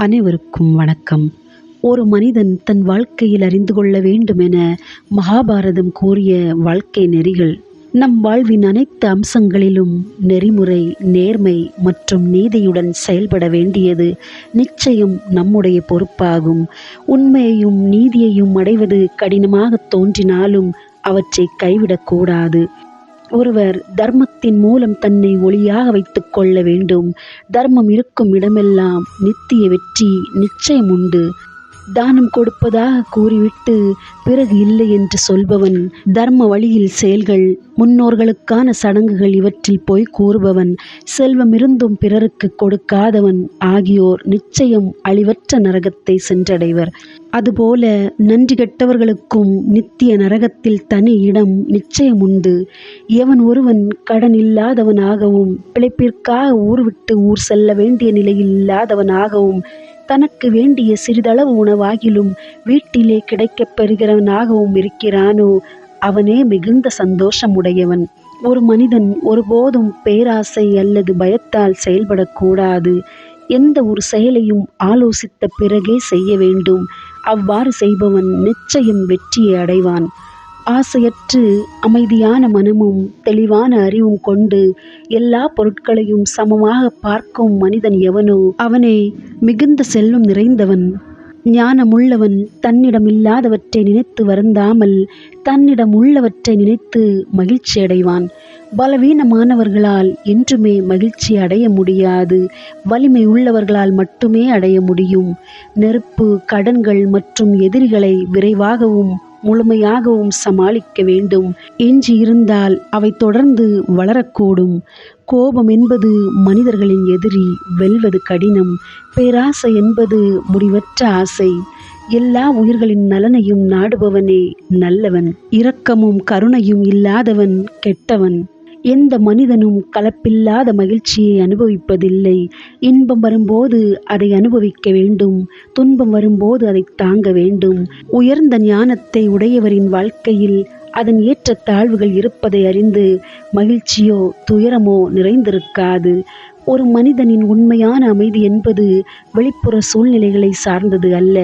அனைவருக்கும் வணக்கம். ஒரு மனிதன் தன் வாழ்க்கையில் அறிந்து கொள்ள வேண்டுமென மகாபாரதம் கூறிய வாழ்க்கை நெறிகள். நம் வாழ்வின் அனைத்து அம்சங்களிலும் நெறிமுறை, நேர்மை மற்றும் நீதியுடன் செயல்பட வேண்டியது நிச்சயம் நம்முடைய பொறுப்பாகும். உண்மையையும் நீதியையும் அடைவது கடினமாக தோன்றினாலும் அவற்றை கைவிடக்கூடாது. ஒருவர் தர்மத்தின் மூலம் தன்னை ஒளியாக வைத்துக் கொள்ள வேண்டும். தர்மம் இருக்கும் இடமெல்லாம் நித்திய வெற்றி நிச்சயம் உண்டு. தானம் கொடுப்பதாக கூறிவிட்டு பிறகு இல்லை என்று சொல்பவன், தர்ம வழியில் செயல்கள், முன்னோர்களுக்கான சடங்குகள் இவற்றில் போய் கூறுபவன், செல்வம் இருந்தும் பிறருக்கு கொடுக்காதவன் ஆகியோர் நிச்சயம் அழிவற்ற நரகத்தை சென்றடைவர். அதுபோல நன்றி கெட்டவர்களுக்கும் நித்திய நரகத்தில் தனி இடம் நிச்சயம் உண்டு. எவன் ஒருவன் கடன் இல்லாதவனாகவும் பிழைப்பிற்காக ஊர் விட்டு ஊர் செல்ல வேண்டிய நிலையில் இல்லாதவனாகவும் தனக்கு வேண்டிய சிறிதளவு உணவாகிலும் வீட்டிலே கிடைக்கப் பெறுகிறவனாகவும் இருக்கிறானோ அவனே மிகுந்த சந்தோஷமுடையவன். ஒரு மனிதன் ஒருபோதும் பேராசை அல்லது பயத்தால் செயல்படக்கூடாது. எந்த ஒரு செயலையும் ஆலோசித்த பிறகே செய்ய வேண்டும். அவ்வாறு செய்பவன் நிச்சயம் வெற்றியை அடைவான். ஆசையற்று அமைதியான மனமும் தெளிவான அறிவும் கொண்டு எல்லா பொருட்களையும் சமமாக பார்க்கும் மனிதன் எவனோ அவனே மிகுந்த செல்வம் நிறைந்தவன். ஞானமுள்ளவன் தன்னிடம் இல்லாதவற்றை நினைத்து வருந்தாமல் தன்னிடம் உள்ளவற்றை நினைத்து மகிழ்ச்சி அடைவான். பலவீனமானவர்களால் என்றுமே மகிழ்ச்சி அடைய முடியாது. வலிமை உள்ளவர்களால் மட்டுமே அடைய முடியும். நெருப்பு, கடன்கள் மற்றும் எதிரிகளை விரைவாகவும் முழுமையாகவும் சமாளிக்க வேண்டும். எஞ்சி இருந்தால் அவை தொடர்ந்து வளரக்கூடும். கோபம் என்பது மனிதர்களின் எதிரி, வெல்வது கடினம். பேராசை என்பது முடிவற்ற ஆசை. எல்லா உயிர்களின் நலனையும் நாடுபவனே நல்லவன். இரக்கமும் கருணையும் இல்லாதவன் கெட்டவன். எந்த மனிதனும் கலப்பில்லாத மகிழ்ச்சியை அனுபவிப்பதில்லை. இன்பம் வரும்போது அதை அனுபவிக்க வேண்டும். துன்பம் வரும்போது அதை தாங்க வேண்டும். உயர்ந்த ஞானத்தை உடையவரின் வாழ்க்கையில் அதன் ஏற்ற தாழ்வுகள் இருப்பதை அறிந்து மகிழ்ச்சியோ துயரமோ நிறைந்திருக்காது. ஒரு மனிதனின் உண்மையான அமைதி என்பது வெளிப்புற சூழ்நிலைகளை சார்ந்தது அல்ல.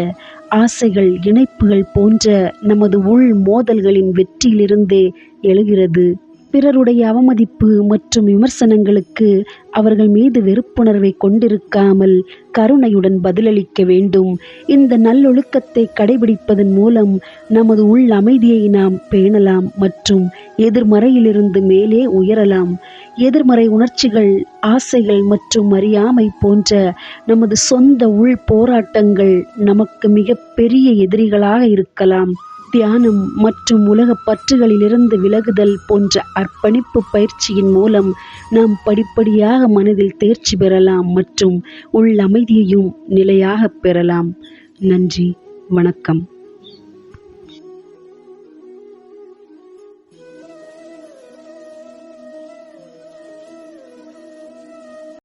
ஆசைகள், இணைப்புகள் போன்ற நமது உள் மோதல்களின் வெற்றியிலிருந்தே எழுகிறது. பிறருடைய அவமதிப்பு மற்றும் விமர்சனங்களுக்கு அவர்கள் மீது வெறுப்புணர்வை கொண்டிருக்காமல் கருணையுடன் பதிலளிக்க வேண்டும். இந்த நல்லொழுக்கத்தை கடைபிடிப்பதன் மூலம் நமது உள் அமைதியை நாம் பேணலாம் மற்றும் எதிர்மறையிலிருந்து மேலே உயரலாம். எதிர்மறை உணர்ச்சிகள், ஆசைகள் மற்றும் அறியாமை போன்ற நமது சொந்த உள் போராட்டங்கள் நமக்கு மிக பெரிய எதிரிகளாக இருக்கலாம். தியானம் மற்றும் உலக பற்றுகளிலிருந்து விலகுதல் போன்ற அர்ப்பணிப்பு பயிற்சியின் மூலம் நாம் படிப்படியாக மனதில் தேர்ச்சி பெறலாம் மற்றும் உள் அமைதியையும் நிலையாக பெறலாம். நன்றி, வணக்கம்.